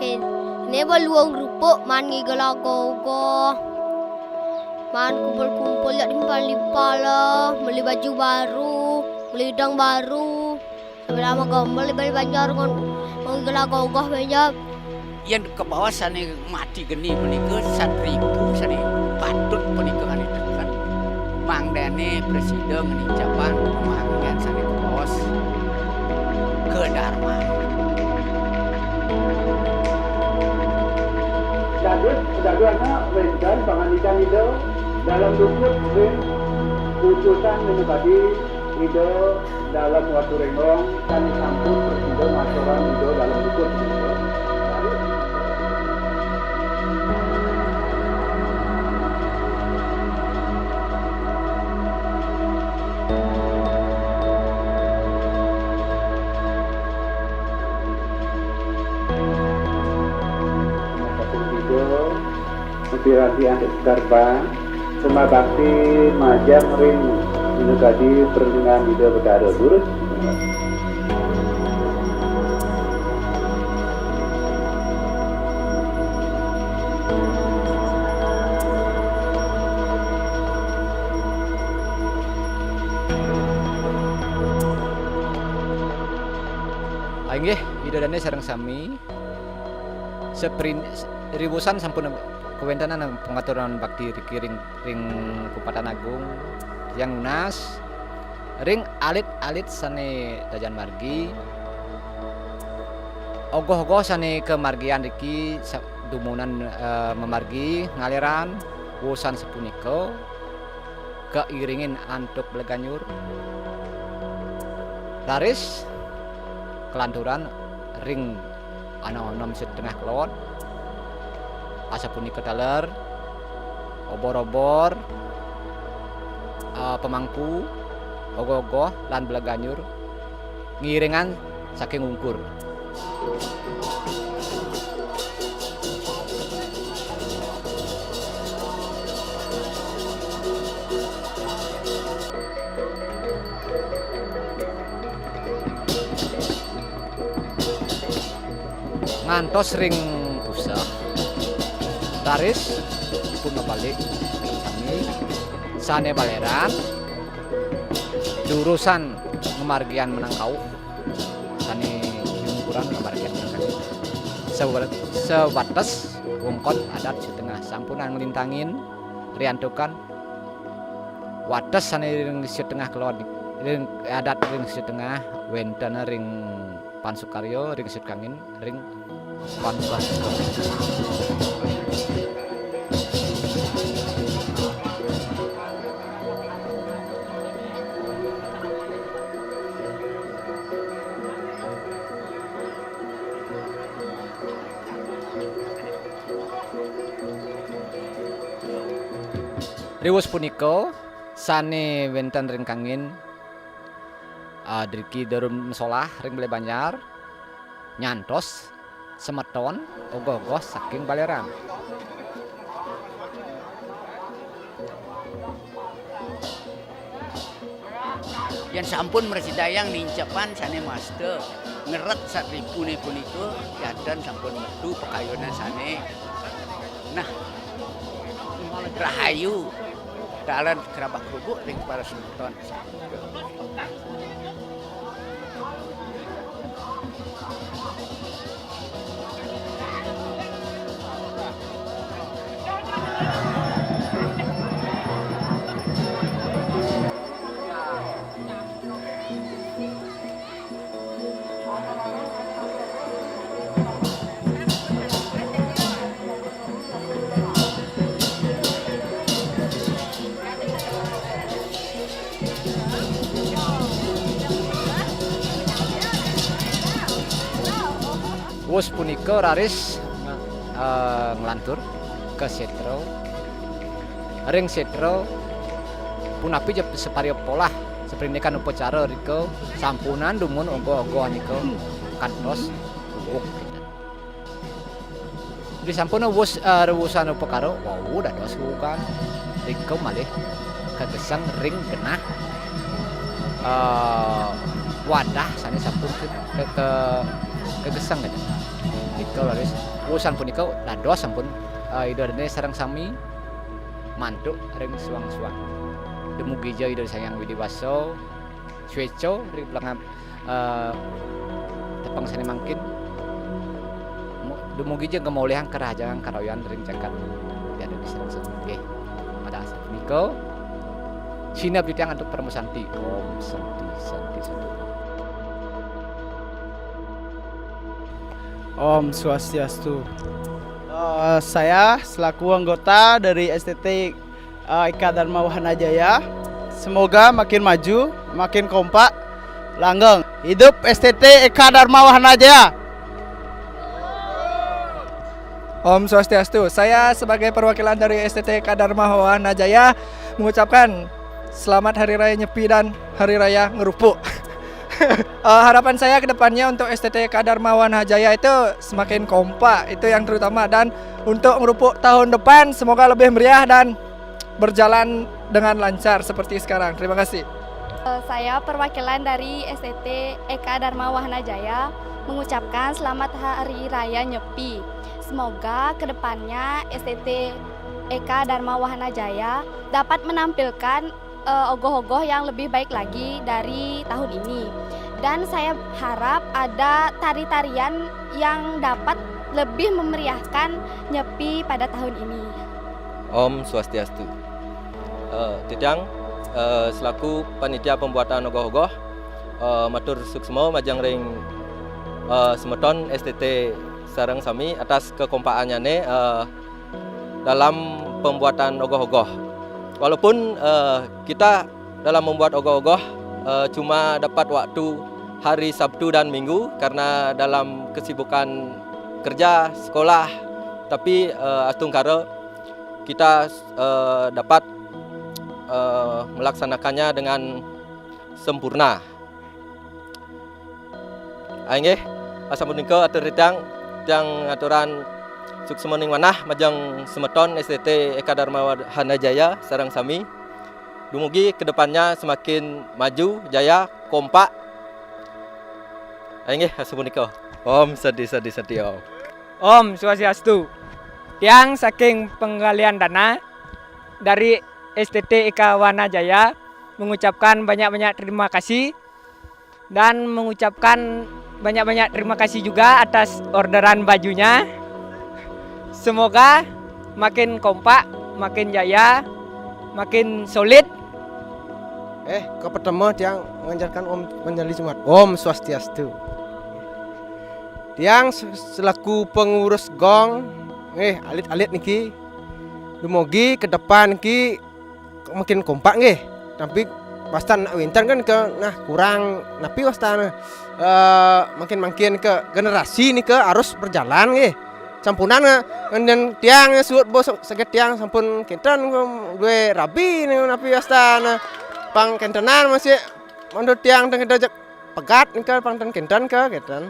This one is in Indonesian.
Ini beluang rupuk man ngigalago-go. Man kumpul-kumpul ya limpah-limpah lah, beli baju baru, beli udang baru. Sampai lama gombal beli banjar ngigalago-go banyak. Yang ke bawah sana mati geni menikah 1.000 sana patut pernikahan itu kan mangdane presiden ngicapan pemanggilan sana ke bawah ke Dharma. Jaduannya Wendan penganikan itu dalam luput putusan menepati itu dalam waktu renggong dan sampun presiden masyarakat itu dalam luput itu. Inspirasi akhir Garba Sema Bakti Majam Ring Minugadi Perlindungan Ide Bedaro Lurus Inggih widodane sareng sami ribusan sampun kewentanan pengaturan bakti ring Kupatan Agung yang lunas ring alit-alit sane dajan margi ogoh-ogoh sane kemargian riki dumunan memargi ngaliran wusan sepunika keiringin antuk Beleganyur laris kelanturan ring ana-ana setengah kelot asa punika daler obor-obor pemangku ogoh-ogoh lan Beleganyur ngiringan saking ungkur ngantos ring pusat taris pun balik kami sane baleran jurusan ngemargian menangkau sane umuran ngemargian menangkau sebatas wongkon adat setengah sampunan ngelintangin riantukan wates sane ring setengah keluar ring adat ring setengah wenten ring Pansukaryo ring Sukangin ring Pansukaryo riwus punika sane wenten ring kangin driki darum mesolah ring Bale Banjar nyantos semeton ogoh-ogoh saking baleran Yang sampun mersidayang nincapan sane master ngeret 1.000 punika jadan sampun metu pekayunan sane nah rahayu dalan kerabat kerubuk ring para semeton wus punika raris nglantur ke setro ring setro punapi separio polah seprindikan upacara riko sampunan dumun ogoh-ogoh niko kantos ubuk di sampuna wus rewusan upakaro wow dados kan riko malih kegesang ring genah wadah sane sampun kegesang aja Nika laris urusan punika dados sampun ida dene sareng sami mantuk ring suang-suang. Dumugi ja ida sayang widiwaso sueco ring pelangap tepang sane mangkin. Dumugi ja gemaulihan kerajaan karayan ring cangkat. Dia ada di sareng sami. Nggih. Pada asal punika Cina bidang untuk permusanti. Om Santi Santi Santi. Om Swastiastu. Saya selaku anggota dari STT Eka Dharma Wahana Jaya, semoga makin maju, makin kompak, langgeng. Hidup STT Eka Dharma Wahana Jaya. Om Swastiastu. Saya sebagai perwakilan dari STT Eka Dharma Wahana Jaya mengucapkan selamat Hari Raya Nyepi dan Hari Raya Ngerupuk. Harapan saya ke depannya untuk STT Eka Dharma Wahana Jaya itu semakin kompak, itu yang terutama. Dan untuk ngerupuk tahun depan semoga lebih meriah dan berjalan dengan lancar seperti sekarang. Terima kasih. Saya perwakilan dari STT Eka Dharma Wahana Jaya mengucapkan selamat Hari Raya Nyepi. Semoga kedepannya STT Eka Dharma Wahana Jaya dapat menampilkan ogoh-ogoh yang lebih baik lagi dari tahun ini. Dan saya harap ada tari-tarian yang dapat lebih memeriahkan Nyepi pada tahun ini. Om Swastiastu. Tidang selaku panitia pembuatan ogoh-ogoh matur suksmo majang ring semeton STT sareng sami atas kekompakannya dalam pembuatan ogoh-ogoh. Walaupun kita dalam membuat ogoh-ogoh cuma dapat waktu hari Sabtu dan Minggu karena dalam kesibukan kerja, sekolah, tapi astungkara kita dapat melaksanakannya dengan sempurna. Nggih, asampun-punika atur tidang aturan suksemoning manah majang semeton STT Eka Dharma Wahana Jaya sareng sami. Dumugi kedepannya semakin maju, jaya, kompak. Nggih, asampun-punika. Om Sadi Om. Om Swastiastu. Yang saking penggalian dana dari STT Eka Wahana Jaya mengucapkan banyak-banyak terima kasih dan mengucapkan banyak-banyak terima kasih juga atas orderan bajunya. Semoga makin kompak, makin jaya, makin solid. Kau pertama tiang mengajarkan Om menjadi Jumat. Om Swastiastu. Tiang selaku pengurus gong, alit-alit niki. Dumogi ke depan niki makin kompak nggih. Tapi pastan nak winter kan kurang napi wastan makin ke generasi niki harus berjalan nggih. Sampunan dan tiang suut bos sakit tiang sampun kenten gue rabi nih napi astana pang kentenan masih menurut tiang tengah dojak pegat nih pang kenten ke kenten.